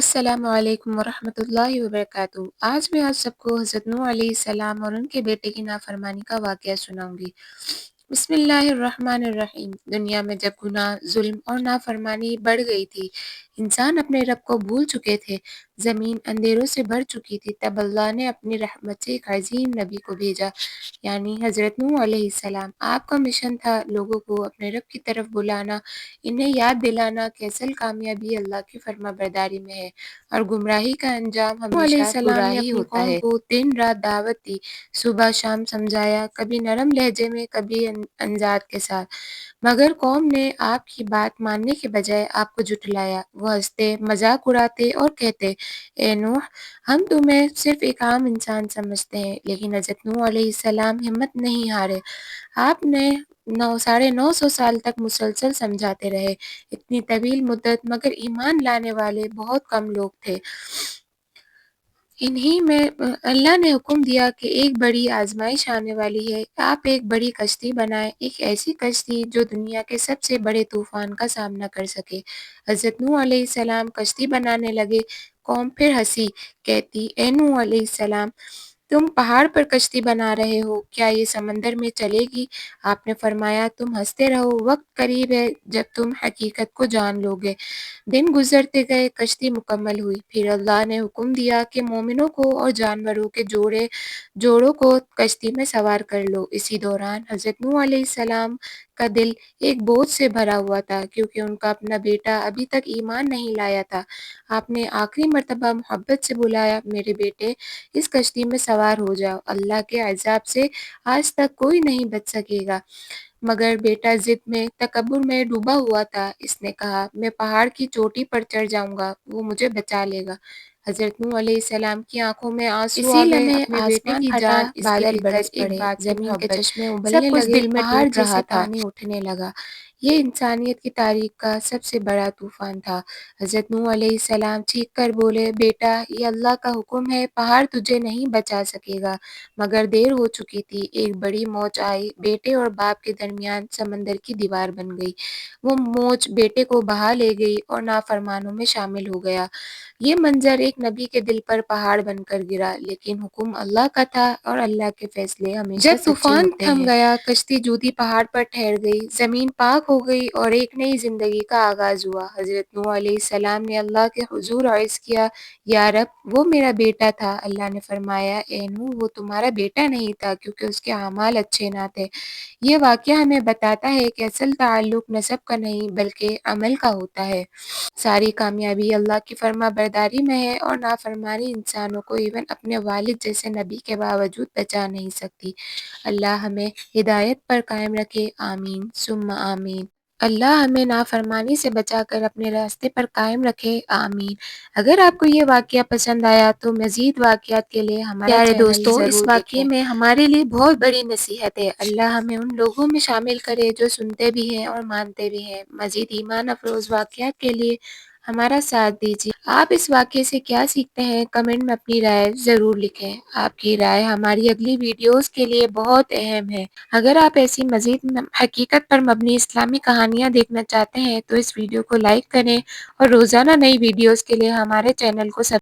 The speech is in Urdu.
السلام علیکم ورحمۃ اللہ وبرکاتہ۔ آج میں آپ سب کو حضرت نوح علیہ السلام اور ان کے بیٹے کی نافرمانی کا واقعہ سناؤں گی۔ بسم اللہ الرحمن الرحیم۔ دنیا میں جب گناہ، ظلم اور نافرمانی بڑھ گئی تھی، انسان اپنے رب کو بھول چکے تھے، زمین اندھیروں سے بھر چکی تھی، تب اللہ نے اپنی رحمت سے ایک عظیم نبی کو بھیجا، یعنی حضرت نوح علیہ السلام۔ آپ کا مشن تھا لوگوں کو اپنے رب کی طرف بلانا، انہیں یاد دلانا کہ اصل کامیابی اللہ کی فرما برداری میں ہے اور گمراہی کا انجام نوح علیہ ہمیشہ السلام نے گمراہی اپنی ہوتا قوم ہے۔ کو دن رات دعوت دی، صبح شام سمجھایا، کبھی نرم لہجے میں، کبھی انذار کے ساتھ، مگر قوم نے آپ کی بات ماننے کے بجائے آپ کو جھٹلایا۔ وہ ہنستے، مذاق اڑاتے اور کہتے، اے نوح، ہم تمہیں صرف ایک عام انسان سمجھتے ہیں، لیکن حضرت نوح علیہ السلام ہمت نہیں ہارے۔ آپ نے 950 سال تک مسلسل سمجھاتے رہے، اتنی طویل مدت، مگر ایمان لانے والے بہت کم لوگ تھے۔ انہی میں اللہ نے حکم دیا کہ ایک بڑی آزمائش آنے والی ہے، آپ ایک بڑی کشتی بنائیں، ایک ایسی کشتی جو دنیا کے سب سے بڑے طوفان کا سامنا کر سکے۔ حضرت نوح علیہ السلام کشتی بنانے لگے، قوم پھر ہنسی، کہتی، اے نوح علیہ السلام، تم پہاڑ پر کشتی بنا رہے ہو، کیا یہ سمندر میں چلے گی؟ آپ نے فرمایا، تم ہنستے رہو، وقت قریب ہے جب تم حقیقت کو جان لو گے۔ دن گزرتے گئے، کشتی مکمل ہوئی، پھر اللہ نے حکم دیا کہ مومنوں کو اور جانوروں کے جوڑوں کو کشتی میں سوار کر لو۔ اسی دوران حضرت نوح علیہ السلام کا دل ایک بوجھ سے بھرا ہوا تھا، کیونکہ ان کا اپنا بیٹا ابھی تک ایمان نہیں لایا تھا۔ آپ نے آخری مرتبہ محبت سے بلایا، میرے بیٹے، اس کشتی میں سوار ہو جاؤ، اللہ کے عذاب سے آج تک کوئی نہیں بچ سکے گا۔ مگر بیٹا ضد میں، تکبر میں ڈوبا ہوا تھا، اس نے کہا، میں پہاڑ کی چوٹی پر چڑھ جاؤں گا، وہ مجھے بچا لے گا۔ حضرت نوح علیہ السلام کی آنکھوں میں آنسو آ گئے، اپنے بیٹے آسمان کی پھٹا، جان، اس کی بادل فکر، برس ایک پڑے، بات کی زمین کے محبت، چشمے سب ابلنے کچھ لگے، دل میں پہاڑ ٹوٹ رہا جیسے تھا۔ پانی اٹھنے لگا۔ یہ انسانیت کی تاریخ کا سب سے بڑا طوفان تھا۔ حضرت نوح علیہ السلام چیخ کر بولے، بیٹا، یہ اللہ کا حکم ہے، پہاڑ تجھے نہیں بچا سکے گا۔ مگر دیر ہو چکی تھی، ایک بڑی موج آئی، بیٹے اور باپ کے درمیان سمندر کی دیوار بن گئی۔ وہ موج بیٹے کو بہا لے گئی اور نافرمانوں میں شامل ہو گیا۔ یہ منظر ایک نبی کے دل پر پہاڑ بن کر گرا، لیکن حکم اللہ کا تھا اور اللہ کے فیصلے ہمیشہ جب سچے طوفان ہوتے تھم ہیں۔ گیا، کشتی جودی پہاڑ پر ٹھہر گئی، زمین پاک ہو گئی اور ایک نئی زندگی کا آغاز ہوا۔ حضرت نوح علیہ السلام نے اللہ کے حضور عرض کیا، یا رب، وہ میرا بیٹا تھا۔ اللہ نے فرمایا، اے نوح، وہ تمہارا بیٹا نہیں تھا، کیونکہ اس کے اعمال اچھے نہ تھے۔ یہ واقعہ ہمیں بتاتا ہے کہ اصل تعلق نسب کا نہیں بلکہ عمل کا ہوتا ہے۔ ساری کامیابی اللہ کی فرما برداری میں ہے اور نافرمانی انسانوں کو ایون اپنے والد جیسے نبی کے باوجود بچا نہیں سکتی۔ اللہ ہمیں ہدایت پر قائم رکھے، آمین ثم آمین۔ اللہ ہمیں نافرمانی سے بچا کر اپنے راستے پر قائم رکھے، آمین۔ اگر آپ کو یہ واقعہ پسند آیا تو مزید واقعات کے لیے ہمارا پیارے چینل دوستو، اس ضرور واقعے دیکھیں۔ میں ہمارے لیے بہت بڑی نصیحت ہے، اللہ ہمیں ان لوگوں میں شامل کرے جو سنتے بھی ہیں اور مانتے بھی ہیں۔ مزید ایمان افروز واقعات کے لیے ہمارا ساتھ دیجیے۔ آپ اس واقعے سے کیا سیکھتے ہیں، کمنٹ میں اپنی رائے ضرور لکھیں۔ آپ کی رائے ہماری اگلی ویڈیوز کے لیے بہت اہم ہے۔ اگر آپ ایسی مزید حقیقت پر مبنی اسلامی کہانیاں دیکھنا چاہتے ہیں تو اس ویڈیو کو لائک کریں اور روزانہ نئی ویڈیوز کے لیے ہمارے چینل کو